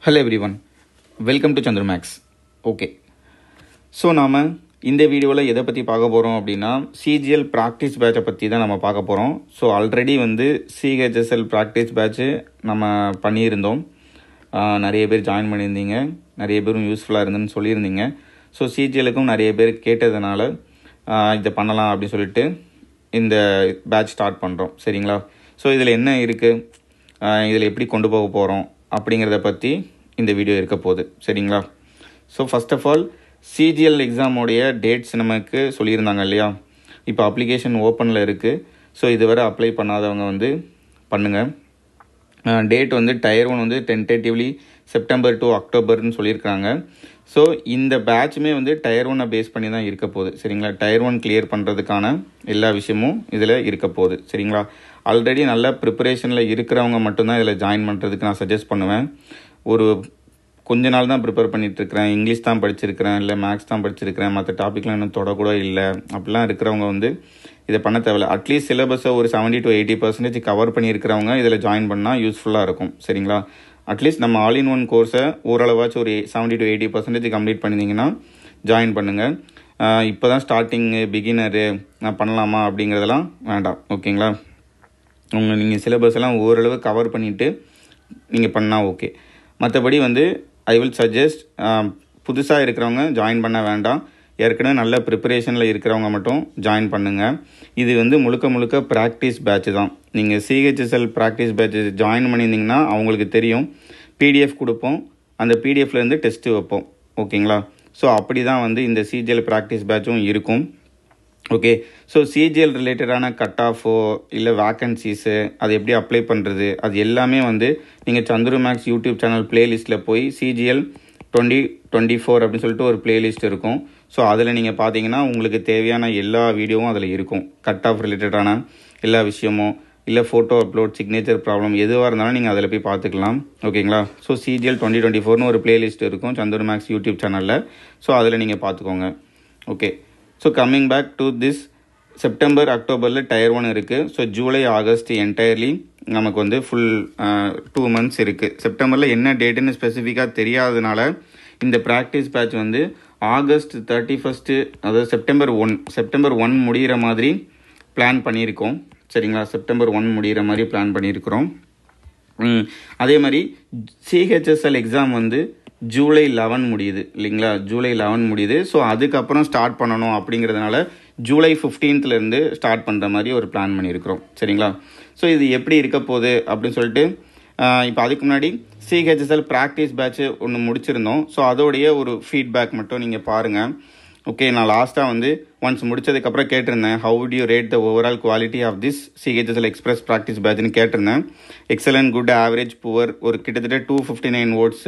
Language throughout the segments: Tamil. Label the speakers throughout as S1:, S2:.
S1: Hello everyone, welcome to Chandramax. Okay, so நாம் இந்த வீடியோவில் எதை பற்றி பார்க்க போகிறோம் அப்படின்னா சிஜிஎல் ப்ராக்டிஸ் பேட்சை பற்றி தான் நம்ம பார்க்க போகிறோம். So already CHSL practice batch நம்ம பண்ணியிருந்தோம். நிறைய பேர் ஜாயின் பண்ணியிருந்தீங்க, நிறைய பேரும் யூஸ்ஃபுல்லாக இருந்துன்னு சொல்லியிருந்தீங்க. ஸோ சிஜிஎலுக்கும் நிறைய பேர் கேட்டதுனால இதை பண்ணலாம் அப்படின்னு சொல்லிட்டு இந்த பேட்ச் ஸ்டார்ட் பண்ணுறோம். சரிங்களா? ஸோ இதில் என்ன இருக்குது, இதில் எப்படி கொண்டு போக போகிறோம் அப்படிங்கிறத பற்றி இந்த வீடியோ இருக்க போகுது. சரிங்களா? So first of all CGL எக்ஸாமோடைய டேட்ஸ் நமக்கு சொல்லியிருந்தாங்க இல்லையா? இப்போ அப்ளிகேஷன் ஓப்பனில் இருக்குது. ஸோ இதுவரை அப்ளை பண்ணாதவங்க பண்ணுங்கள். Date tier 1 tentatively September to அக்டோபர்னு சொல்லியிருக்காங்க. ஸோ இந்த பேட்சுமே டயர் 1 பேஸ் பண்ணி தான் இருக்க போகுது. சரிங்களா? டயர் 1 கிளியர் பண்ணுறதுக்கான எல்லா விஷயமும் இதில் இருக்க போகுது. சரிங்களா? ஆல்ரெடி நல்ல ப்ரிப்பரேஷனில் இருக்கிறவங்க மட்டும்தான் இதில் ஜாயின் பண்ணுறதுக்கு நான் சஜஸ்ட் பண்ணுவேன். ஒரு கொஞ்ச நாள் தான் ப்ரிப்பேர் பண்ணிகிட்ருக்கிறேன், இங்கிலீஷ் தான் படிச்சிருக்கிறேன், இல்லை மேக்ஸ் தான் படிச்சிருக்கிறேன், மற்ற டாப்பிக்லாம் இன்னும் தொடக்கூட இல்லை அப்படிலாம் இருக்கிறவங்க இதை பண்ண தேவையில்லை. அட்லீஸ்ட் சிலபஸை ஒரு 70 to 80% கவர் பண்ணியிருக்கிறவங்க இதில் ஜாயின் பண்ணால் யூஸ்ஃபுல்லாக இருக்கும். சரிங்களா? அட்லீஸ்ட் நம்ம ஆல் இன் ஒன் கோர்ஸை ஓரளவாச்சும் ஒரு 70 to 80% கம்ப்ளீட் பண்ணியிருந்தீங்கன்னா ஜாயின் பண்ணுங்கள். இப்போ தான் ஸ்டார்டிங்கு, பிகினரு, நான் பண்ணலாமா அப்படிங்கிறதெல்லாம் வேண்டாம். ஓகேங்களா? நீங்கள் சிலபஸ் எல்லாம் ஓரளவு கவர் பண்ணிவிட்டு நீங்கள் பண்ணால் ஓகே. மற்றபடி ஐ வில் சஜஸ்ட் புதுசாக இருக்கிறவங்க ஜாயின் பண்ண வேண்டாம். ஏற்கனவே நல்ல ப்ரிப்பரேஷனில் இருக்கிறவங்க மட்டும் ஜாயின் பண்ணுங்கள். இது முழுக்க ப்ராக்டிஸ் பேட்ச் தான். நீங்கள் சிஹெச்எஸ்எல் ப்ராக்டிஸ் பேட்ச் ஜாயின் பண்ணியிருந்தீங்கன்னா அவங்களுக்கு தெரியும், பிடிஎஃப் கொடுப்போம், அந்த பிடிஎஃப்லேருந்து டெஸ்ட்டு வைப்போம். ஓகேங்களா? ஸோ அப்படி தான் இந்த சிஜிஎல் ப்ராக்டிஸ் பேட்சும் இருக்கும். ஓகே, ஸோ சிஜிஎல் ரிலேட்டடான கட் ஆஃபோ இல்லை வேக்கன்சிஸு அது எப்படி அப்ளை பண்ணுறது அது எல்லாமே நீங்கள் சந்துருமேக்ஸ் யூடியூப் சேனல் பிளேலிஸ்ட்டில் போய் சிஜிஎல் 2024 அப்படின்னு சொல்லிட்டு ஒரு பிளேலிஸ்ட் இருக்கும். ஸோ அதில் நீங்கள் பார்த்தீங்கன்னா உங்களுக்கு தேவையான எல்லா வீடியோவும் அதில் இருக்கும். கட் ஆஃப் ரிலேட்டடான எல்லா விஷயமும், இல்லை ஃபோட்டோ அப்லோட், சிக்னேச்சர் ப்ராப்ளம் எதுவாக இருந்தாலும் நீங்கள் அதில் போய் பார்த்துக்கலாம். ஓகேங்களா? ஸோ சிஜிஎல் 2024னு ஒரு பிளேலிஸ்ட் இருக்கும் சந்துருமேக்ஸ் யூடியூப் சேனலில். ஸோ அதில் நீங்கள் பார்த்துக்கோங்க. Okay, so coming back to this, September அக்டோபரில் டயர் 1 இருக்குது. ஸோ ஜூலை ஆகஸ்ட் என்டையர்லி நமக்கு ஃபுல் 2 months இருக்குது. செப்டம்பரில் என்ன டேட்டுன்னு ஸ்பெசிஃபிக்காக தெரியாததுனால இந்த ப்ராக்டிஸ் பேட்ச் ஆகஸ்ட் 31, அதாவது செப்டம்பர் 1 முடிகிற மாதிரி பிளான் பண்ணியிருக்கோம். சரிங்களா? செப்டம்பர் 1 முடிகிற மாதிரி பிளான் பண்ணியிருக்கிறோம். அதே மாதிரி சிஹெச்எஸ்எல் எக்ஸாம் ஜூலை 11 முடியுது இல்லைங்களா? ஜூலை 11 முடியுது. ஸோ அதுக்கப்புறம் ஸ்டார்ட் பண்ணணும் அப்படிங்கிறதுனால ஜூலை 15லேருந்து ஸ்டார்ட் பண்ணுற மாதிரி ஒரு பிளான் பண்ணியிருக்கிறோம். சரிங்களா? ஸோ இது எப்படி இருக்க போகுது அப்படின்னு சொல்லிட்டு இப்போ அதுக்கு முன்னாடி சிஹெச்எஸ்எல் ப்ராக்டிஸ் பேட்ச்சு ஒன்று முடிச்சிருந்தோம். ஸோ அதோடைய ஒரு ஃபீட்பேக் மட்டும் நீங்கள் பாருங்கள். ஓகே, நான் லாஸ்ட்டாக ஒன்ஸ் முடிச்சதுக்கப்புறம் கேட்டிருந்தேன், how would you rate the overall quality of this CHSL express practice பேட்ச்னு கேட்டிருந்தேன். எக்ஸலன்ட், குட், ஆவரேஜ், புவர், ஒரு கிட்டத்தட்ட 259 votes,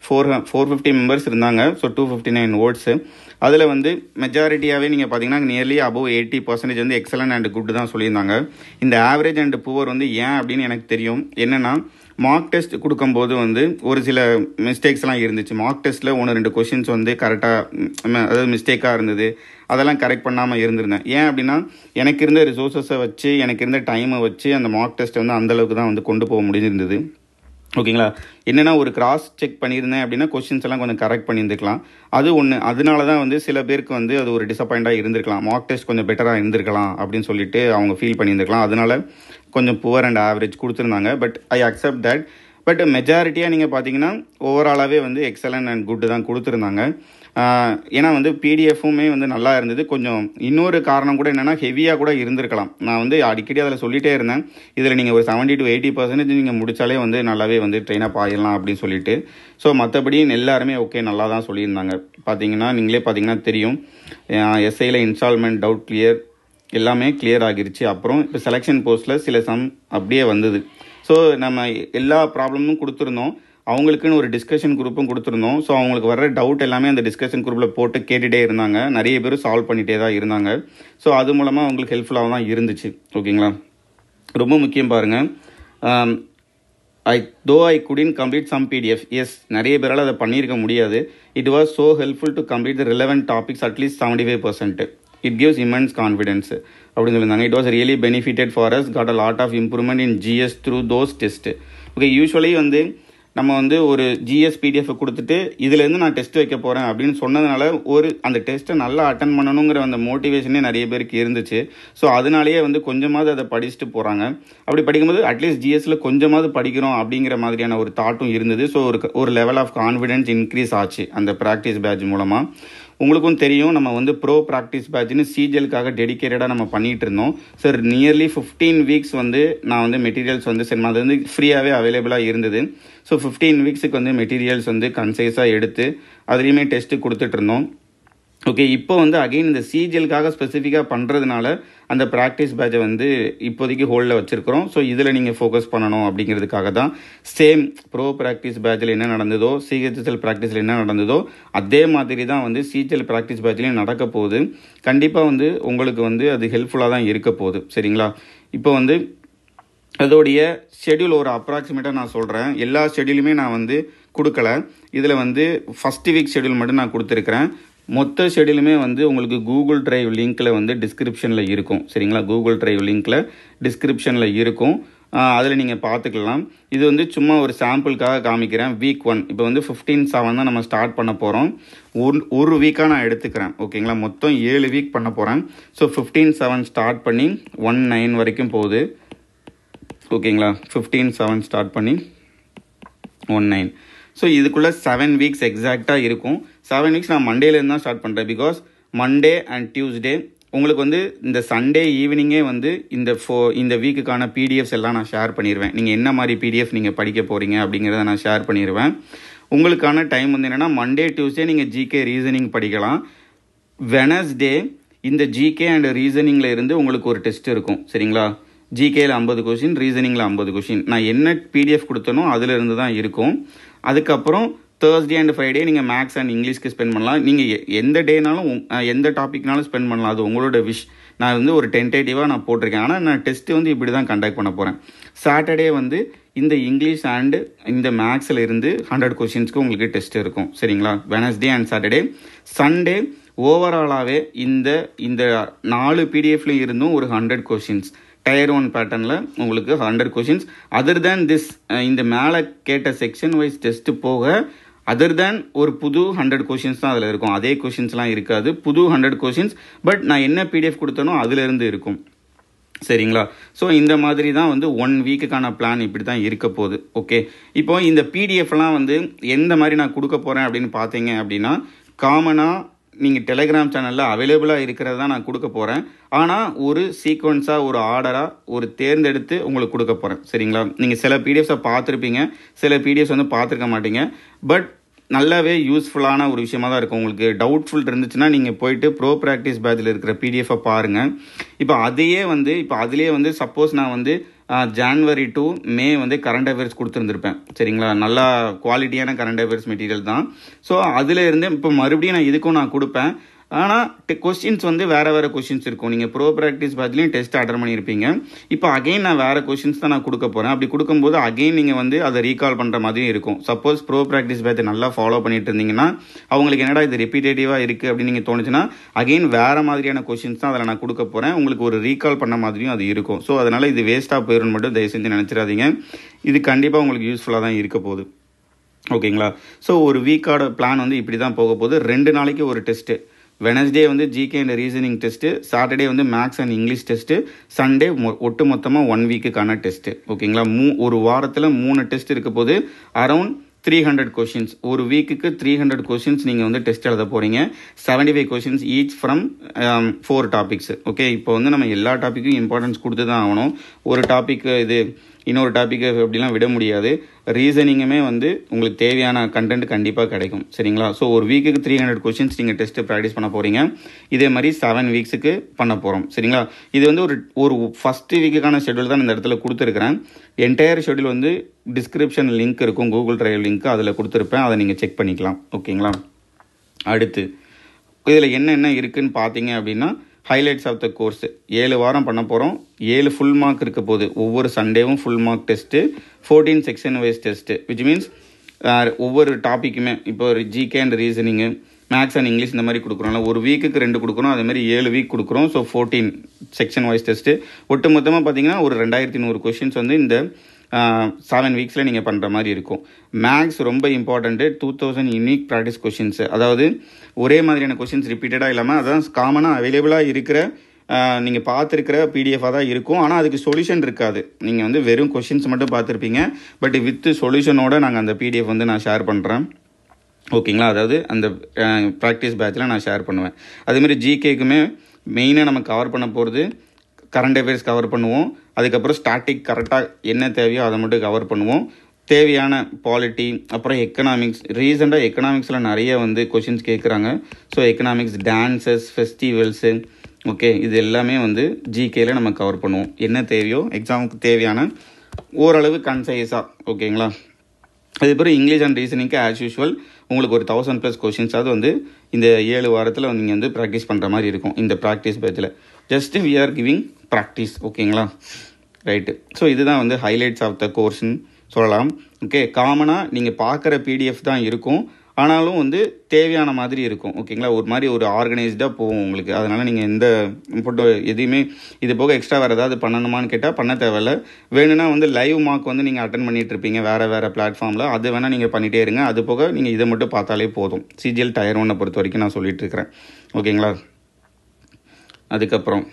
S1: 450 மெம்பர்ஸ் இருந்தாங்க. So 259 votes. அதில் மெஜாரிட்டியாகவே நீங்கள் பார்த்தீங்கன்னா nearly above 80% excellent and good தான் சொல்லியிருந்தாங்க. இந்த ஆவரேஜ் அண்ட் புவர் ஏன் அப்படின்னு எனக்கு தெரியும். என்னென்னா மார்க் டெஸ்ட் கொடுக்கும்போது ஒரு சில மிஸ்டேக்ஸ்லாம் இருந்துச்சு. மார்க் டெஸ்ட்டில் 1-2 கொஷின்ஸ் கரெக்டாக, அதாவது மிஸ்டேக்காக இருந்தது. அதெல்லாம் கரெக்ட் பண்ணாமல் இருந்திருந்தேன். ஏன் அப்படின்னா எனக்கு இருந்த ரிசோர்ஸஸை வச்சு, எனக்கு இருந்த டைமை வச்சு அந்த மார்க் டெஸ்ட்டை அந்தளவுக்கு தான் கொண்டு போக முடிஞ்சிருந்தது. ஓகேங்களா? என்னென்னா ஒரு கிராஸ் செக் பண்ணியிருந்தேன் அப்படின்னா கொஷின்ஸ் எல்லாம் கொஞ்சம் கரெக்ட் பண்ணியிருந்துக்கலாம். அது ஒன்று. அதனால தான் சில பேருக்கு அது ஒரு டிசப்பாயிண்டாக இருந்திருக்கலாம். மார்க் டெஸ்ட் கொஞ்சம் பெட்டராக இருந்திருக்கலாம் அப்படின்னு சொல்லிட்டு அவங்க ஃபீல் பண்ணியிருந்துருக்கலாம். அதனால கொஞ்சம் புவர் அண்ட் ஆவரேஜ் கொடுத்துருந்தாங்க. But I accept that. But மெஜாரிட்டியாக நீங்கள் பார்த்தீங்கன்னா ஓவராலாகவே எக்ஸலன்ட் அண்ட் குட் தான் கொடுத்துருந்தாங்க. ஏன்னா பிடிஎஃப்புமே நல்லா இருந்தது. கொஞ்சம் இன்னொரு காரணம் கூட என்னென்னா ஹெவியாக கூட இருந்திருக்கலாம். நான் அடிக்கடி அதில் சொல்லிகிட்டே இருந்தேன், இதில் நீங்கள் ஒரு 70 to 80% நீங்கள் முடித்தாலே நல்லாவே ட்ரெயின் அப் ஆகிடலாம் அப்படின்னு சொல்லிட்டு. ஸோ மற்றபடி எல்லாருமே ஓகே நல்லா தான் சொல்லியிருந்தாங்க. நீங்களே பார்த்தீங்கன்னா தெரியும், எஸ்ஐயில் இன்ஸ்டால்மெண்ட் டவுட் கிளியர் எல்லாமே கிளியர் ஆகிருச்சு. அப்புறம் இப்போ செலெக்ஷன் போஸ்ட்டில் சில சம் அப்படியே வந்தது. ஸோ நம்ம எல்லா ப்ராப்ளமும் கொடுத்துருந்தோம். அவங்களுக்குன்னு ஒரு டிஸ்கஷன் குரூப்பும் கொடுத்துருந்தோம். ஸோ அவங்களுக்கு வர்ற டவுட் எல்லாமே அந்த டிஸ்கஷன் குரூப்பில் போட்டு கேட்டுகிட்டே இருந்தாங்க. நிறைய பேர் சால்வ் பண்ணிகிட்டே தான் இருந்தாங்க. ஸோ அது மூலமாக அவங்களுக்கு ஹெல்ப்ஃபுல்லாக தான் இருந்துச்சு. ஓகேங்களா? ரொம்ப முக்கியம் பாருங்கள், I couldn't complete some PDF. Yes, நிறைய பேரால் அதை பண்ணியிருக்க முடியாது. It was so helpful to complete the relevant topics at least 75%. It gives immense confidence அப்படின்னு சொல்லியிருந்தாங்க. It was really benefited for us, got a lot of improvement in GS through those tests. Okay, usually நம்ம வந்து ஒரு ஜிஎஸ் பிடிஎஃப் கொடுத்துட்டு இதுலேருந்து நான் டெஸ்ட் வைக்க போகிறேன் அப்படின்னு சொன்னதுனால அந்த டெஸ்ட்டை நல்லா அட்டன் பண்ணணுங்கிற அந்த மோட்டிவேஷனே நிறைய பேருக்கு இருந்துச்சு. ஸோ அதனாலேயே வந்து கொஞ்சமாவது அதை படிச்சுட்டு போகிறாங்க. அப்படி படிக்கும்போது அட்லீஸ்ட் ஜிஎஸ்ல கொஞ்சமாவது படிக்கிறோம் அப்படிங்கிற மாதிரியான ஒரு தாட்டும் இருந்தது. ஸோ ஒரு லெவல் ஆஃப் கான்ஃபிடென்ஸ் இன்க்ரீஸ் ஆச்சு அந்த ப்ராக்டிஸ் பேட்ச் மூலமாக. உங்களுக்கும் தெரியும், நம்ம வந்து ப்ரோ ப்ராக்டிஸ் பேட்ச்னு சிஜிஎலுக்காக டெடிக்கேட்டடாக நம்ம பண்ணிகிட்டு இருந்தோம். சார் நியர்லி 15 வீக்ஸ் வந்து நான் வந்து மெட்டீரியல்ஸ் வந்து சரி அது வந்து ஃப்ரீயாகவே அவைலபிளாக இருந்தது. ஸோ 15 வீக்ஸுக்கு வந்து மெட்டீரியல்ஸ் வந்து கன்சைஸாக எடுத்து அதுலேயுமே டெஸ்ட்டு கொடுத்துட்டு இருந்தோம். ஓகே, இப்போ வந்து அகெயின் இந்த சிஜிஎலுக்காக ஸ்பெசிஃபிக்காக பண்ணுறதுனால அந்த ப்ராக்டிஸ் பேட்சை வந்து இப்போதைக்கு ஹோல்டில் வச்சுருக்கிறோம். ஸோ இதில் நீங்கள் ஃபோக்கஸ் பண்ணணும் அப்படிங்கிறதுக்காக தான். சேம் ப்ரோ ப்ராக்டிஸ் பேட்சில் என்ன நடந்ததோ, சிஹெச்எஸ்எல் ப்ராக்டிஸில் என்ன நடந்ததோ அதே மாதிரி தான் வந்து சிஜிஎல் ப்ராக்டிஸ் பேட்ச்லேயும் நடக்க போகுது. கண்டிப்பாக வந்து உங்களுக்கு வந்து அது ஹெல்ப்ஃபுல்லாக தான் இருக்க போகுது. சரிங்களா? இப்போ வந்து அதோடைய ஷெடியூல் ஒரு அப்ராக்சிமேட்டாக நான் சொல்கிறேன். எல்லா ஷெடியூலுமே நான் வந்து கொடுக்கல. இதில் வந்து ஃபஸ்ட் வீக் ஷெடியூல் மட்டும் நான் கொடுத்துருக்குறேன். மொத்த ஷெடியூலுமே வந்து உங்களுக்கு கூகுள் டிரைவ் லிங்க்கில் வந்து டிஸ்கிரிப்ஷனில் இருக்கும். சரிங்களா? கூகுள் டிரைவ் லிங்க்கில் டிஸ்கிரிப்ஷனில் இருக்கும். அதில் நீங்கள் பார்த்துக்கலாம். இது வந்து சும்மா ஒரு சாம்பிளுக்காக காமிக்கிறேன். வீக் 1 இப்போ வந்து 15/7 தான் நம்ம ஸ்டார்ட் பண்ண போகிறோம். ஒரு வீக்காக நான் எடுத்துக்கிறேன். ஓகேங்களா? மொத்தம் 7 வீக் பண்ண போகிறேன். ஸோ 15/7 ஸ்டார்ட் பண்ணி 19 வரைக்கும் போகுது. ஓகேங்களா? 15/7 ஸ்டார்ட் பண்ணி 19. ஸோ இதுக்குள்ளே 7 வீக்ஸ் எக்ஸாக்டாக இருக்கும். 7 வீக்ஸ் நான் மண்டேலேருந்து தான் ஸ்டார்ட் பண்ணுறேன். பிகாஸ் மண்டே அண்ட் டியூஸ்டே உங்களுக்கு வந்து இந்த சண்டே ஈவினிங்கே வந்து இந்த வீக்குக்கான பிடிஎஃப்ஸ் எல்லாம் நான் ஷேர் பண்ணிடுவேன். நீங்கள் என்ன மாதிரி பிடிஎஃப் நீங்கள் படிக்க போகிறீங்க அப்படிங்கிறத நான் ஷேர் பண்ணிடுவேன். உங்களுக்கான டைம் வந்து என்னென்னா மண்டே டியூஸ்டே நீங்கள் ஜிகே ரீசனிங் படிக்கலாம். வெனஸ்டே இந்த ஜிகே அண்ட் ரீசனிங்கில் இருந்து உங்களுக்கு ஒரு டெஸ்ட் இருக்கும். சரிங்களா? ஜிகேயில் 50 கொஷின், ரீசனிங்கில் 50 கொஷின். நான் என்ன பிடிஎஃப் கொடுத்தனோ அதிலிருந்து தான் இருக்கும். அதுக்கப்புறம் தேர்ஸ்டே அண்ட் ஃப்ரைடே நீங்கள் மேக்ஸ் அண்ட் இங்கிலீஷ்க்கு ஸ்பெண்ட் பண்ணலாம். நீங்கள் எந்த டேனாலும் எந்த டாபிக்னாலும் ஸ்பெண்ட் பண்ணலாம். அது உங்களோட விஷ். நான் வந்து ஒரு டென்டேட்டிவாக நான் போட்டிருக்கேன். ஆனால் நான் டெஸ்ட்டு வந்து இப்படி தான் கண்டக்ட் பண்ண போகிறேன். சாட்டர்டே வந்து இந்த இங்கிலீஷ் அண்டு இந்த மேக்ஸில் இருந்து 100 கொஷின்ஸ்க்கு உங்களுக்கு டெஸ்ட் இருக்கும். சரிங்களா? Wednesday and Saturday. சண்டே ஓவராலாகவே இந்த 4 பிடிஎஃப்லையும் இருந்தும் ஒரு 100 கொஷின்ஸ் டயர் 1 பேட்டர்னில் உங்களுக்கு 100 கொஷின்ஸ். அதர் தேன் திஸ் இந்த மேலே கேட்ட செக்ஷன் வைஸ் டெஸ்ட்டு போக அதர் தேன் ஒரு புது 100 கொஷின்ஸ் தான் அதில் இருக்கும். அதே கொஷின்ஸ்லாம் இருக்காது. புது 100 கொஷின்ஸ். பட் நான் என்ன பிடிஎஃப் கொடுத்தனோ அதிலிருந்து இருக்கும். சரிங்களா? ஸோ இந்த மாதிரி தான் வந்து 1 வீக்குக்கான பிளான் இப்படி தான் இருக்க போகுது. ஓகே, இப்போ இந்த பிடிஎஃப்லாம் வந்து எந்த மாதிரி நான் கொடுக்க போகிறேன் அப்படின்னு பார்த்தீங்க அப்படின்னா, காமனாக நீங்கள் டெலிகிராம் சேனலில் அவைலபிளாக இருக்கிறது தான் நான் கொடுக்க போகிறேன். ஆனால் ஒரு சீக்வன்ஸாக ஒரு ஆர்டராக ஒரு தேர்ந்தெடுத்து உங்களுக்கு கொடுக்க போகிறேன். சரிங்களா? நீங்கள் சில பிடிஎஃப்ஸை பார்த்துருப்பீங்க, சில பிடிஎஃப்ஸ் வந்து பார்த்துருக்க மாட்டீங்க. பட் நல்லாவே யூஸ்ஃபுல்லான ஒரு விஷயமாக தான் இருக்கும். உங்களுக்கு டவுட்ஃபுல் இருந்துச்சுன்னா நீங்கள் போயிட்டு ப்ரோ ப்ராக்டிஸ் பேட்சில் இருக்கிற பிடிஎஃபை பாருங்கள். இப்போ அதுலேயே வந்து சப்போஸ் நான் வந்து ஜான்வரி டு மே வந்து கரண்ட் அஃபேர்ஸ் கொடுத்துருந்துருப்பேன். சரிங்களா? நல்லா குவாலிட்டியான கரண்ட் அஃபேர்ஸ் மெட்டீரியல் தான். ஸோ அதில் இருந்து இப்போ மறுபடியும் நான் இதுக்கும் நான் கொடுப்பேன். ஆனால் கொஸ்டின்ஸ் வந்து வேறு கொஸ்டின்ஸ் இருக்கும். நீங்கள் ப்ரோ ப்ராக்டிஸ் பேட்ச்லேயும் டெஸ்ட் அட்டன் பண்ணியிருப்பீங்க. இப்போ அகைன் நான் வேறு கொஸ்டின்ஸ் தான் நான் கொடுக்க போகிறேன். அப்படி கொடுக்கும்போது அகைன் நீங்கள் வந்து அதை ரீகால் பண்ணுற மாதிரியும் இருக்கும். சப்போஸ் ப்ரோ ப்ராக்டிஸ் பேட்சை நல்லா ஃபாலோ பண்ணிட்டு இருந்தீங்கன்னா அவங்களுக்கு என்னடா இது ரிப்பீட்டேட்டிவாக இருக்குது அப்படின்னு நீங்கள் தோணுச்சுன்னா அகைன் வேறு மாதிரியான கொஸ்டின்ஸ் தான் அதில் நான் கொடுக்க போகிறேன். உங்களுக்கு ஒரு ரீகால் பண்ண மாதிரியும் அது இருக்கும். ஸோ அதனால் இது வேஸ்ட்டாக போயிடும்னு மட்டும் தயவு செஞ்சு நினச்சிடாதீங்க. இது கண்டிப்பாக உங்களுக்கு யூஸ்ஃபுல்லாக தான் இருக்க போகுது. ஓகேங்களா? ஸோ ஒரு வீக்கோட பிளான் வந்து இப்படி தான் போக போகுது. 2 நாளைக்கு ஒரு டெஸ்ட்டு. வெனஸ்டே வந்து GK and reasoning test, Saturday வந்து maths and English test, Sunday ஒட்டு மொத்தமாக 1 வீக்குக்கான டெஸ்ட்டு. ஓகேங்களா? ஒரு வாரத்தில் 3 டெஸ்ட் இருக்க போது அரௌண்ட் 300 கொஷின்ஸ். ஒரு வீக்குக்கு 300 கொஷின்ஸ் நீங்கள் வந்து டெஸ்ட் எழுத போகிறீங்க. 75 questions each from 4 topics. Okay, இப்போ வந்து நம்ம எல்லா டாப்பிக்கும் இம்பார்ட்டன்ஸ் கொடுத்து தான் ஆகணும். ஒரு டாபிக் இது இன்னொரு டாபிக் அப்படிலாம் விட முடியாது. ரீசனிங்குமே வந்து உங்களுக்கு தேவையான கண்டென்ட் கண்டிப்பாக கிடைக்கும். சரிங்களா? ஸோ ஒரு வீக்குக்கு 300 கொஷின்ஸ் நீங்கள் டெஸ்ட்டு ப்ராக்டிஸ் பண்ண போகிறீங்க. இதே மாதிரி 7 வீக்ஸுக்கு பண்ண போகிறோம். சரிங்களா? இது வந்து ஒரு ஃபஸ்ட்டு வீக்குக்கான ஷெட்யூல் தான் இந்த இடத்துல கொடுத்துருக்குறேன். என்டையர் ஷெட்யூல் வந்து டிஸ்கிரிப்ஷன் லிங்க் இருக்கும், கூகுள் டிரைவ் லிங்க் அதில் கொடுத்துருப்பேன். அதை நீங்கள் செக் பண்ணிக்கலாம். ஓகேங்களா? அடுத்து இதில் என்னென்ன இருக்குதுன்னு பார்த்தீங்க அப்படின்னா, ஹைலைட்ஸ் ஆஃப் த கோர்ஸ் 7 வாரம் பண்ண போகிறோம். 7 ஃபுல் மார்க் இருக்க போது. ஒவ்வொரு சண்டேவும் full mark test, 14 section wise test. Which means ஒவ்வொரு டாப்பிக்குமே இப்போ ஒரு GK and reasoning, maths and English இந்த மாதிரி கொடுக்குறோம்ல, ஒரு வீக்குக்கு 2 கொடுக்குறோம். அதேமாதிரி 7 வீக் கொடுக்குறோம். So 14 section wise test. ஒட்டு மொத்தமாக பார்த்தீங்கன்னா ஒரு 2100 கொஷின்ஸ் வந்து இந்த 7 வீக்ஸில் நீங்கள் பண்ணுற மாதிரி இருக்கும். மேக்ஸ் ரொம்ப இம்பார்ட்டண்ட்டு. 2000 யூனிக் ப்ராக்டிஸ் கொஷின்ஸு, அதாவது ஒரே மாதிரியான கொஷின்ஸ் ரிப்பீட்டடாக இல்லாமல் அதான் காமனாக அவைலபிளாக இருக்கிற நீங்கள் பார்த்துருக்கிற பிடிஎஃபாக தான் இருக்கும். ஆனால் அதுக்கு சொல்யூஷன் இருக்காது. நீங்கள் வந்து வெறும் கொஷின்ஸ் மட்டும் பார்த்துருப்பீங்க. பட் வித் சொல்யூஷனோடு நாங்கள் அந்த பிடிஎஃப் வந்து நான் ஷேர் பண்ணுறேன். ஓகேங்களா? அதாவது அந்த ப்ராக்டிஸ் பேட்சில் நான் ஷேர் பண்ணுவேன். அதேமாதிரி ஜிகேக்குமே மெயினாக நம்ம கவர் பண்ண போகிறது கரண்ட் அஃபேர்ஸ் கவர் பண்ணுவோம். அதுக்கப்புறம் ஸ்டாட்டிக் கரெக்டாக என்ன தேவையோ அதை மட்டும் கவர் பண்ணுவோம். தேவையான பாலிட்டி, அப்புறம் எக்கனாமிக்ஸ். ரீசெண்டாக எக்கனாமிக்ஸில் நிறைய வந்து கொஷின்ஸ் கேட்குறாங்க. So economics, dances, festivals, okay, இது எல்லாமே வந்து ஜிகேயில் நம்ம கவர் பண்ணுவோம். என்ன தேவையோ எக்ஸாமுக்கு தேவையான ஓரளவு கன்சைஸாக. ஓகேங்களா? அதுக்கப்புறம் இங்கிலீஷ் அண்ட் ரீசனிங்க்கு ஆஸ் யூஷுவல் உங்களுக்கு ஒரு 1000+ கொஷின்ஸ் அது வந்து இந்த 7 வாரத்தில் நீங்கள் வந்து ப்ராக்டிஸ் பண்ணுற மாதிரி இருக்கும் இந்த ப்ராக்டிஸ் பேட்சில். Just we are giving practice. ஓகேங்களா? ரைட்டு. ஸோ இதுதான் வந்து ஹைலைட்ஸ் ஆஃப் த கோர்ஸ்ன்னு சொல்லலாம். ஓகே, காமனாக நீங்கள் பார்க்குற பிடிஎஃப் தான் இருக்கும், ஆனாலும் வந்து தேவையான மாதிரி இருக்கும். ஓகேங்களா? ஒரு மாதிரி ஒரு ஆர்கனைஸ்டாக போகும் உங்களுக்கு. அதனால் நீங்கள் எந்த ஃபோட்டோ எதையுமே இது போக எக்ஸ்ட்ரா வேறு ஏதாவது பண்ணணுமான்னு கேட்டால் பண்ண தேவையில்ல. வேணும்னா வந்து லைவ் மார்க் வந்து நீங்கள் அட்டன் பண்ணிகிட்ருப்பீங்க வேறு பிளாட்ஃபார்மில், அது வேணால் நீங்கள் பண்ணிகிட்டே இருங்க. அது போக நீங்கள் இதை மட்டும் பார்த்தாலே போதும். சிஜிஎல் டயர் 1 பொறுத்த வரைக்கும் நான் சொல்லிகிட்ருக்கிறேன். ஓகேங்களா? அதுக்கப்புறம்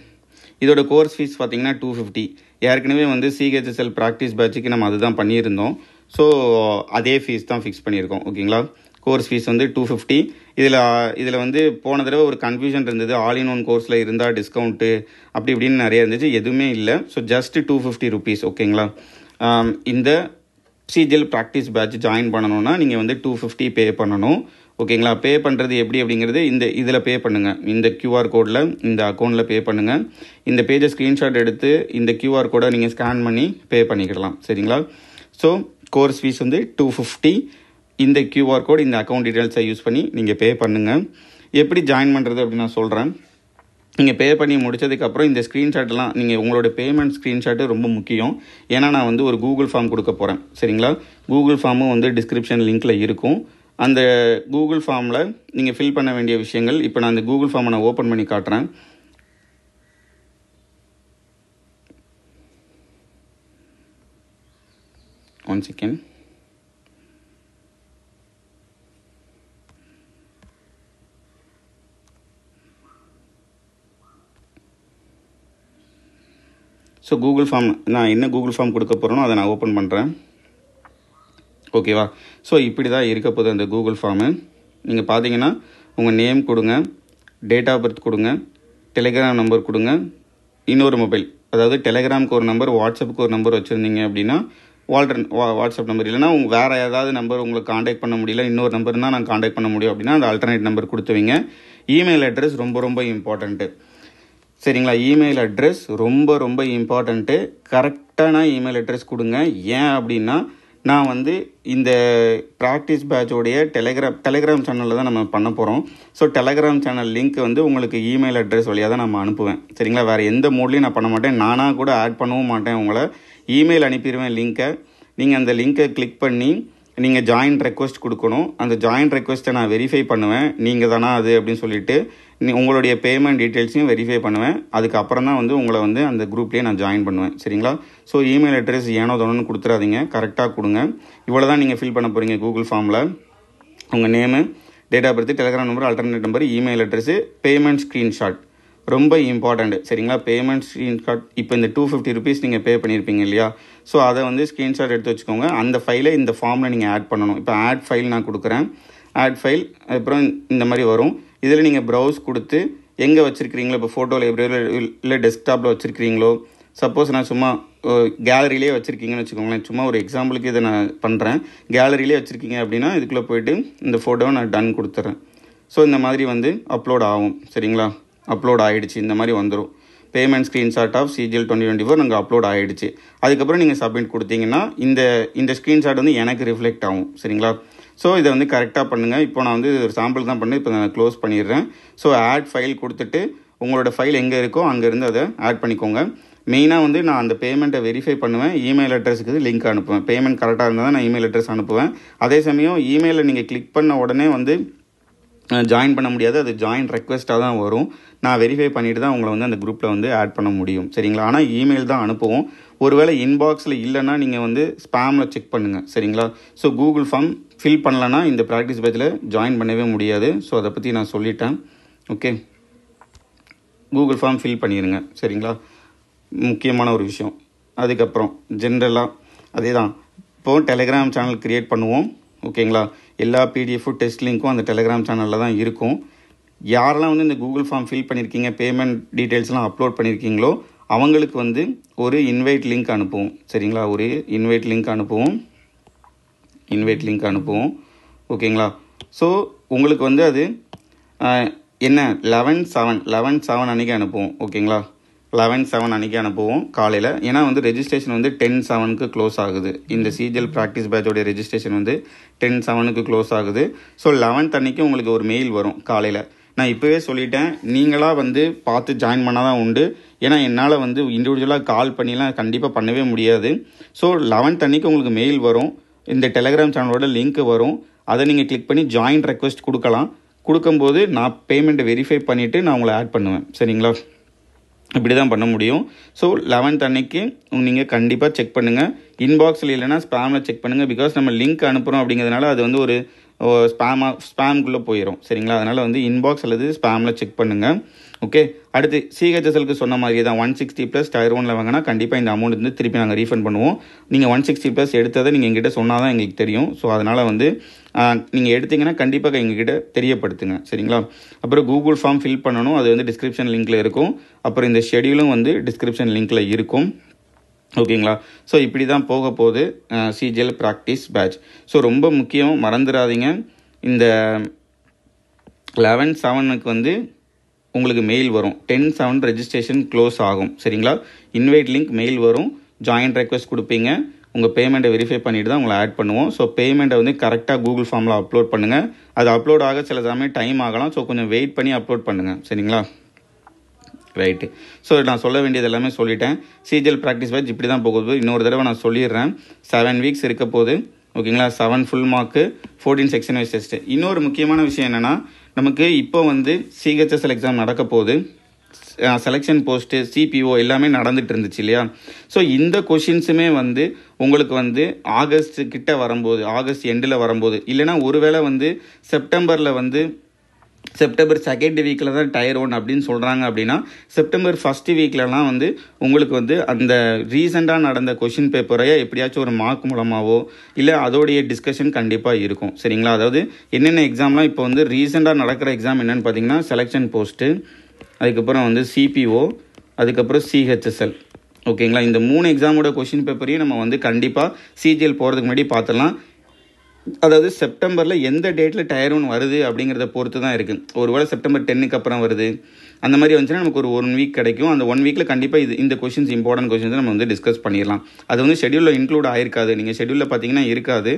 S1: இதோட கோர்ஸ் ஃபீஸ் பார்த்தீங்கன்னா 250. ஏற்கனவே வந்து சிஹெச்எஸ்எல் ப்ராக்டிஸ் பேட்சுக்கு நம்ம அதுதான் பண்ணியிருந்தோம். ஸோ அதே ஃபீஸ் தான் ஃபிக்ஸ் பண்ணியிருக்கோம். ஓகேங்களா? கோர்ஸ் ஃபீஸ் வந்து 250. இதில் வந்து போன தடவை ஒரு கன்ஃபியூஷன் இருந்தது. ஆல் இன் ஒன் கோர்ஸில் இருந்தால் டிஸ்கவுண்ட்டு அப்படி இப்படின்னு நிறைய இருந்துச்சு. எதுவுமே இல்லை. So just 250 rupees. ஓகேங்களா? இந்த சிஜிஎல் ப்ராக்டிஸ் பேட்ச் ஜாயின் பண்ணணும்னா நீங்கள் வந்து 250 பே பண்ணணும். ஓகேங்களா? பே பண்ணுறது எப்படி அப்படிங்கிறது இதில் பே பண்ணுங்கள். இந்த QR கோடில் இந்த அக்கௌண்ட்டில் பே பண்ணுங்கள். இந்த பேஜை ஸ்க்ரீன்ஷாட் எடுத்து இந்த QR கோடை நீங்கள் ஸ்கேன் பண்ணி பே பண்ணிக்கிடலாம். சரிங்களா? ஸோ கோர்ஸ் ஃபீஸ் வந்து 250. இந்த QR கோட் இந்த அக்கௌண்ட் டீட்டெயில்ஸை யூஸ் பண்ணி நீங்கள் பே பண்ணுங்கள். எப்படி ஜாயின் பண்ணுறது அப்படின்னு நான் சொல்கிறேன். நீங்கள் பே பண்ணி முடித்ததுக்கப்புறம் இந்த ஸ்க்ரீன்ஷாட்டெல்லாம் நீங்கள் உங்களோட பேமெண்ட் ஸ்க்ரீன்ஷாட்டு ரொம்ப முக்கியம். ஏன்னா நான் வந்து ஒரு கூகுள் ஃபார்ம் கொடுக்க போகிறேன். சரிங்களா? கூகுள் ஃபார்மும் வந்து டிஸ்கிரிப்ஷன் லிங்க்கில் இருக்கும். அந்த கூகுள் ஃபார்மில் நீங்கள் ஃபில் பண்ண வேண்டிய விஷயங்கள் இப்போ நான் அந்த கூகுள் ஃபார்மை நான் ஓப்பன் பண்ணி காட்டுறேன். One second. So Google form நான் என்ன கூகுள் ஃபார்ம் கொடுக்க போகிறேனோ அதை நான் ஓப்பன் பண்ணுறேன். ஓகேவா? ஸோ இப்படி தான் இருக்க போகுது அந்த கூகுள் ஃபார்மு. நீங்கள் பார்த்தீங்கன்னா உங்கள் நேம் கொடுங்க, டேட் ஆஃப் பர்த் கொடுங்க, டெலிகிராம் நம்பர் கொடுங்க, இன்னொரு மொபைல், அதாவது டெலிகிராமுக்கு ஒரு நம்பர், வாட்ஸ்அப்புக்கு ஒரு நம்பர் வச்சுருந்தீங்க அப்படின்னா வாட்ஸ்அப் நம்பர், இல்லைனா வேறு ஏதாவது நம்பர் உங்களுக்கு காண்டாக்ட் பண்ண முடியல, இன்னொரு நம்பர் தான் நான் காண்டாக்ட் பண்ண முடியும் அப்படின்னா அந்த ஆல்டர்னேட் நம்பர் கொடுத்துவீங்க. இமெயில் அட்ரஸ் ரொம்ப ரொம்ப இம்பார்ட்டண்ட்டு. சரிங்களா? இமெயில் அட்ரஸ் ரொம்ப ரொம்ப இம்பார்ட்டண்ட்டு. கரெக்டான இமெயில் அட்ரஸ் கொடுங்க. ஏன் அப்படின்னா நான் வந்து இந்த ப்ராக்டிஸ் பேட்சோடைய டெலிகிராம் சேனலில் தான் நம்ம பண்ண போகிறோம். ஸோ டெலிகிராம் சேனல் லிங்க் வந்து உங்களுக்கு இமெயில் அட்ரஸ் வழியாக தான் நம்ம அனுப்புவேன். சரிங்களா? வேறு எந்த மோட்லேயும் நான் பண்ண மாட்டேன். நானாக கூட ஆட் பண்ணவும் மாட்டேன். உங்களை இமெயில் அனுப்பிடுவேன் லிங்க்கை. நீங்கள் அந்த லிங்க்கை கிளிக் பண்ணி நீங்கள் ஜாயின் ரெக்வஸ்ட் கொடுக்கணும். அந்த ஜாயின் ரெக்வஸ்ட்டை நான் வெரிஃபை பண்ணுவேன். நீங்கள் தானா அது அப்படின்னு சொல்லிட்டு உங்களுடைய பேமெண்ட் டீட்டெயில்ஸையும் வெரிஃபை பண்ணுவேன். அதுக்கப்புறம் தான் வந்து உங்களை வந்து அந்த குரூப்லேயே நான் ஜாயின் பண்ணுவேன். சரிங்களா? ஸோ இமெயில் அட்ரஸ் ஏனோ தானோன்னு கொடுத்துடாதீங்க, கரெக்டாக கொடுங்க. இவ்வளோ தான் நீங்கள் ஃபில் பண்ண போகிறீங்க கூகுள் ஃபார்மில். உங்கள் name, date of birth, Telegram number, alternate number, email address, payment screenshot ரொம்ப இம்பார்ட்டண்ட். சரிங்களா? பேமெண்ட் ஸ்க்ரீன்ஷாட் இப்போ இந்த 250 rupees நீங்கள் பே பண்ணியிருப்பீங்க இல்லையா? ஸோ அதை வந்து ஸ்க்ரீன்ஷாட் எடுத்து வச்சுக்கோங்க. அந்த ஃபைலை இந்த ஃபார்மில் நீங்கள் ஆட் பண்ணணும். இப்போ ஆட் ஃபைல் நான் கொடுக்குறேன். ஆட் ஃபைல் அப்புறம் இந்த மாதிரி வரும். இதில் நீங்கள் ப்ரௌஸ் கொடுத்து எங்கே வச்சுருக்கிறீங்களோ, இப்போ ஃபோட்டோ லைப்ரரியில் இல்லை டெஸ்க்டாப்பில் வச்சுருக்கிறீங்களோ, சப்போஸ் நான் சும்மா கேலரியிலே வச்சுருக்கீங்கன்னு வச்சுக்கோங்களேன். சும்மா ஒரு எக்ஸாம்பிளுக்கு இதை நான் பண்ணுறேன். கேலரியிலே வச்சுருக்கீங்க அப்படின்னா இதுக்குள்ளே போய்ட்டு இந்த ஃபோட்டோவை நான் டன் கொடுத்துட்றேன். ஸோ இந்த மாதிரி வந்து அப்லோட் ஆகும். சரிங்களா? அப்லோட் ஆகிடுச்சு. இந்த மாதிரி வந்துடும். பேமெண்ட் ஸ்க்ரீன்ஷாட் ஆஃப் சிஜிஎல் 2024 நாங்கள் அப்லோட் ஆகிடுச்சு. அதுக்கப்புறம் நீங்கள் சப்மிட் கொடுத்தீங்கன்னா இந்த ஸ்க்ரீன்ஷாட் வந்து எனக்கு ரிஃப்ளெக்ட் ஆகும். சரிங்களா? ஸோ இதை வந்து கரெக்டாக பண்ணுங்கள். இப்போ நான் வந்து ஒரு சாம்பிள் தான் பண்ணேன். இப்போ நான் க்ளோஸ் பண்ணிடுறேன். ஸோ ஆட் ஃபைல் கொடுத்துட்டு உங்களோட ஃபைல் எங்கே இருக்கோ அங்கேருந்து அதை ஆட் பண்ணிக்கோங்க. மெயினாக வந்து நான் அந்த பேமெண்ட்டை வெரிஃபை பண்ணுவேன். இமெயில் அட்ரஸுக்கு லிங்க் அனுப்புவேன். பேமெண்ட் கரெக்டாக இருந்தால் தான் நான் இமெயில் அட்ரஸ் அனுப்புவேன். அதே சமயம் இமெயிலில் நீங்கள் கிளிக் பண்ண உடனே வந்து ஜாயின் பண்ண முடியாது. அது ஜாயின் ரெக்வெஸ்ட்டாக தான் வரும். நான் வெரிஃபை பண்ணிவிட்டு தான் உங்களை வந்து அந்த குரூப்பில் வந்து ஆட் பண்ண முடியும். சரிங்களா? ஆனால் இமெயில் தான் அனுப்புவோம். ஒருவேளை இன்பாக்ஸில் இல்லைன்னா நீங்கள் வந்து ஸ்பேமில் செக் பண்ணுங்கள். சரிங்களா? ஸோ கூகுள் ஃபார்ம் ஃபில் பண்ணலன்னா இந்த ப்ராக்டிஸ் பேட்சில் ஜாயின் பண்ணவே முடியாது. ஸோ அதை பற்றி நான் சொல்லிட்டேன். ஓகே, கூகுள் ஃபார்ம் ஃபில் பண்ணிடுங்க. சரிங்களா? முக்கியமான ஒரு விஷயம். அதுக்கப்புறம் ஜென்ரலாக அதே தான். இப்போது டெலிகிராம் சேனல் க்ரியேட் பண்ணுவோம். ஓகேங்களா? எல்லா பிடிஎஃப் டெஸ்ட் லிங்க்கும் அந்த டெலிகிராம் சேனலில் தான் இருக்கும். யாரெல்லாம் வந்து இந்த கூகுள் ஃபார்ம் ஃபில் பண்ணியிருக்கீங்க, பேமெண்ட் டீட்டெயில்ஸ்லாம் அப்லோட் பண்ணியிருக்கீங்களோ அவங்களுக்கு வந்து ஒரு இன்வைட் லிங்க் அனுப்புவோம். சரிங்களா? ஒரு இன்வைட் லிங்க் அனுப்புவோம். ஓகேங்களா? ஸோ உங்களுக்கு வந்து அது என்ன 11/7 அன்றைக்கி அனுப்புவோம். ஓகேங்களா? 11/7 அன்றைக்கி அனுப்புவோம் காலையில். ஏன்னா வந்து ரெஜிஸ்ட்ரேஷன் வந்து 10/7 க்ளோஸ் ஆகுது. இந்த சிஜிஎல் ப்ராக்டிஸ் பேட்சோடைய ரெஜிஸ்ட்ரேஷன் வந்து 10/7 க்ளோஸ் ஆகுது. ஸோ 11th அன்றைக்கி உங்களுக்கு ஒரு மெயில் வரும் காலையில். நான் இப்போவே சொல்லிட்டேன், நீங்களாக வந்து பார்த்து ஜாயின் பண்ணால் தான் உண்டு. ஏன்னா என்னால் வந்து இண்டிவிஜுவலாக கால் பண்ணிலாம் கண்டிப்பாக பண்ணவே முடியாது. ஸோ 11th அன்றைக்கி உங்களுக்கு மெயில் வரும். இந்த டெலிகிராம் சேனலோட லிங்க் வரும். அதை நீங்கள் கிளிக் பண்ணி ஜாயின் ரெக்வெஸ்ட் கொடுக்கலாம். கொடுக்கும்போது நான் பேமெண்ட்டை வெரிஃபை பண்ணிவிட்டு நான் உங்களை ஆட் பண்ணுவேன். சரிங்களா? இப்படி தான் பண்ண முடியும். ஸோ 11th அன்னைக்கு நீங்கள் கண்டிப்பாக செக் பண்ணுங்கள். இன்பாக்ஸில் இல்லைனா ஸ்பேமில் செக் பண்ணுங்கள். பிகாஸ் நம்ம லிங்க் அனுப்புகிறோம் அப்படிங்கிறதுனால அது வந்து ஒரு ஸ்பேமுக்குள்ளே போயிடும். சரிங்களா? அதனால் வந்து இன்பாக்ஸ் அல்லது ஸ்பேமில் செக் பண்ணுங்கள். ஓகே, அடுத்து சிஹெச்எஸ்எலுக்கு சொன்ன மாதிரியே தான் 160+ Tier 1 வாங்கினா கண்டிப்பாக இந்த அமௌண்ட் வந்து திருப்பி நாங்கள் ரீஃபண்ட் பண்ணுவோம். நீங்கள் 160+ எடுத்ததை நீங்கள் எங்கிட்ட சொன்னால் தான் எங்களுக்கு தெரியும். ஸோ அதனால் வந்து நீங்கள் எடுத்தீங்கன்னா கண்டிப்பாக எங்ககிட்ட தெரியப்படுத்துங்க. சரிங்களா? அப்புறம் கூகுள் ஃபார்ம் ஃபில் பண்ணணும். அது வந்து டிஸ்கிரிப்ஷன் லிங்க்கில் இருக்கும். அப்புறம் இந்த ஷெடியூலும் வந்து டிஸ்கிரிப்ஷன் லிங்க்கில் இருக்கும். ஓகேங்களா? ஸோ இப்படி தான் போக போகுது சிஜிஎல் ப்ராக்டிஸ் பேட்ச். ஸோ ரொம்ப முக்கியம், மறந்துடாதீங்க. இந்த 11/7 வந்து உங்களுக்கு மெயில் வரும். 10/7 ரெஜிஸ்ட்ரேஷன் க்ளோஸ் ஆகும். சரிங்களா? இன்வைட் லிங்க் மெயில் வரும். ஜாயின் ரெக்வெஸ்ட் கொடுப்பீங்க. உங்கள் பேமெண்ட்டை வெரிஃபை பண்ணிட்டு தான் உங்களை ஆட் பண்ணுவோம். ஸோ பேமெண்ட்டை வந்து கரெக்டாக கூகுள் ஃபார்மில் அப்லோட் பண்ணுங்கள். அது அப்லோட் ஆக சில சமயம் டைம் ஆகலாம். ஸோ கொஞ்சம் வெயிட் பண்ணி அப்லோட் பண்ணுங்கள். சரிங்களா? ரைட்டு. ஸோ நான் சொல்ல வேண்டியது எல்லாமே சொல்லிட்டேன். சிஜிஎல் ப்ராக்டிஸ் பேட்ச் இப்படி தான் போகுது. இன்னொரு தடவை நான் சொல்லிடுறேன். 7 வீக்ஸ் இருக்க போகுது. ஓகேங்களா? 7 full mark, 14 section wise test. இன்னொரு முக்கியமான விஷயம் என்னென்னா, நமக்கு இப்போ வந்து சிஹெச்எஸ்எல் எக்ஸாம் நடக்க போகுது. செலெக்ஷன் போஸ்ட்டு, சிபிஓ எல்லாமே நடந்துட்டு இருந்துச்சு இல்லையா? ஸோ இந்த கொஷின்ஸுமே வந்து உங்களுக்கு வந்து ஆகஸ்ட் கிட்ட வரும்போது, ஆகஸ்ட் எண்டில் வரும்போது, இல்லைனா ஒருவேளை வந்து செப்டம்பரில் வந்து செப்டம்பர் 2nd வீக்கில் தான் Tier 1 அப்படின்னு சொல்கிறாங்க. அப்படின்னா செப்டம்பர் 1st வீக்லலாம் வந்து உங்களுக்கு வந்து அந்த ரீசெண்டாக நடந்த கொஷின் பேப்பரையே எப்படியாச்சும் ஒரு மார்க் மூலமாகவோ இல்லை அதோடைய டிஸ்கஷன் கண்டிப்பாக இருக்கும். சரிங்களா? அதாவது என்னென்ன எக்ஸாம்லாம் இப்போ வந்து ரீசெண்டாக நடக்கிற எக்ஸாம் என்னென்னு பார்த்தீங்கன்னா செலெக்ஷன் போஸ்ட்டு, அதுக்கப்புறம் வந்து சிபிஓ, அதுக்கப்புறம் சிஹெச்எஸ்எல். ஓகேங்களா? இந்த 3 எக்ஸாமோட கொஷின் பேப்பரையும் நம்ம வந்து கண்டிப்பாக சிஜிஎல் போகிறதுக்கு முன்னாடி பார்த்துடலாம். அதாவது செப்டம்பரில் எந்த டேட்டில் Tier 1 வருது அப்படிங்கிறத பொறுத்து தான் இருக்குது. ஒருவேளை செப்டம்பர் 10க்கு அப்புறம் வருது அந்த மாதிரி வந்துச்சுன்னா நமக்கு ஒரு 1 வீக் கிடைக்கும். அந்த 1 வீக்கில் கண்டிப்பாக இந்த கொஷின்ஸ், இம்பார்ட்டன்ட் கொஷின்ஸ் நம்ம வந்து டிஸ்கஸ் பண்ணிடலாம். அது வந்து ஷெடியூலில் இன்க்ளூட் ஆயிருக்காது. நீங்கள் ஷெடியூலில் பார்த்தீங்கன்னா இருக்காது.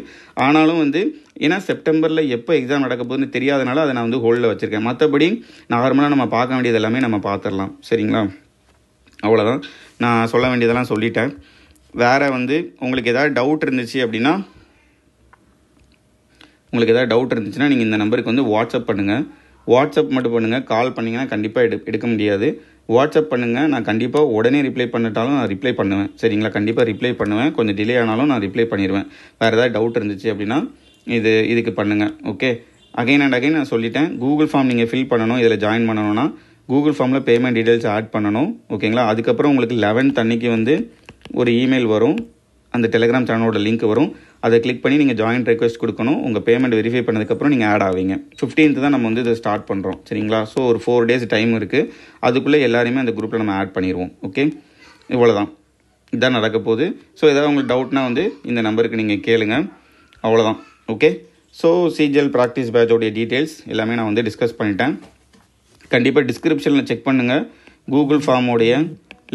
S1: ஆனாலும் வந்து ஏன்னா செப்டம்பரில் எப்போ எக்ஸாம் நடக்க போகுதுன்னு தெரியாதனால அதை நான் வந்து ஹோல்டில் வச்சுருக்கேன். மற்றபடி நார்மலாக நம்ம பார்க்க வேண்டியது எல்லாமே நம்ம பார்த்துடலாம். சரிங்களா? அவ்வளோதான். நான் சொல்ல வேண்டியதெல்லாம் சொல்லிட்டேன். வேறு வந்து உங்களுக்கு ஏதாவது டவுட் இருந்துச்சு அப்படின்னா நீங்கள் இந்த நம்பருக்கு வந்து வாட்ஸ்அப் பண்ணுங்கள். வாட்ஸ்அப் மட்டும் பண்ணுங்கள். கால் பண்ணிங்கன்னா கண்டிப்பாக எடுக்க முடியாது. வாட்ஸ்அப் பண்ணுங்கள். நான் கண்டிப்பாக உடனே ரிப்ளை பண்ணிட்டாலும் நான் ரிப்ளை பண்ணுவேன். சரிங்களா? கண்டிப்பாக ரிப்ளை பண்ணுவேன். கொஞ்சம் டிலே ஆனாலும் நான் ரிப்ளை பண்ணிடுவேன். வேறு ஏதாவது டவுட் இருந்துச்சு அப்படின்னா இதுக்கு பண்ணுங்கள். ஓகே, அகைன் அண்ட் அகைன் நான் சொல்லிட்டேன். கூகுள் ஃபார்ம் நீங்கள் ஃபில் பண்ணணும். இதில் ஜாயின் பண்ணணும்னா கூகுள் ஃபார்மில் பேமெண்ட் டீட்டெயில்ஸ் ஆட் பண்ணணும். ஓகேங்களா? அதுக்கப்புறம் உங்களுக்கு 11th அன்னைக்கு வந்து ஒரு இமெயில் வரும். அந்த டெலிகிராம் சேனலோட லிங்க் வரும். அதை கிளிக் பண்ணி நீங்கள் ஜாயின் ரெக்வெஸ்ட் கொடுக்கணும். உங்கள் பேமெண்ட் வெரிஃபை பண்ணதுக்கப்புறம் நீங்கள் ஆட் ஆவீங்க. 15th தான் நம்ம வந்து இதை ஸ்டார்ட் பண்ணுறோம். சரிங்களா? ஸோ ஒரு 4 days டைம் இருக்குது. அதுக்குள்ளே எல்லாருமே அந்த குரூப்பில் நம்ம ஆட் பண்ணிடுவோம். ஓகே, இவ்வளோதான். இதான் நடக்க போகுது. ஸோ ஏதாவது உங்களுக்கு டவுட்னா வந்து இந்த நம்பருக்கு நீங்கள் கேளுங்க. அவ்வளோதான். ஓகே, ஸோ சிஜிஎல் ப்ராக்டிஸ் பேட்சோடைய டீட்டெயில்ஸ் எல்லாமே நான் வந்து டிஸ்கஸ் பண்ணிட்டேன். கண்டிப்பாக டிஸ்கிரிப்ஷனில் செக் பண்ணுங்கள். கூகுள் ஃபார்மோடைய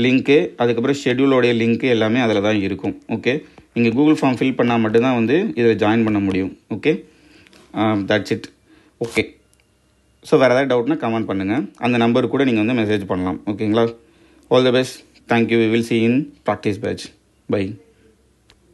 S1: லிங்க்கு, அதுக்கப்புறம் ஷெடியூலோடைய லிங்க்கு எல்லாமே அதில் தான் இருக்கும். ஓகே, நீங்கள் கூகுள் ஃபார்ம் ஃபில் பண்ணால் மட்டும்தான் வந்து இதில் ஜாயின் பண்ண முடியும். Okay, that's it. Okay, so வேறு ஏதாவது டவுட்னா கமெண்ட் பண்ணுங்கள். அந்த நம்பருக்கு கூட நீங்கள் வந்து மெசேஜ் பண்ணலாம். ஓகேங்களா? All the best. Thank you. We will see in practice batch. By.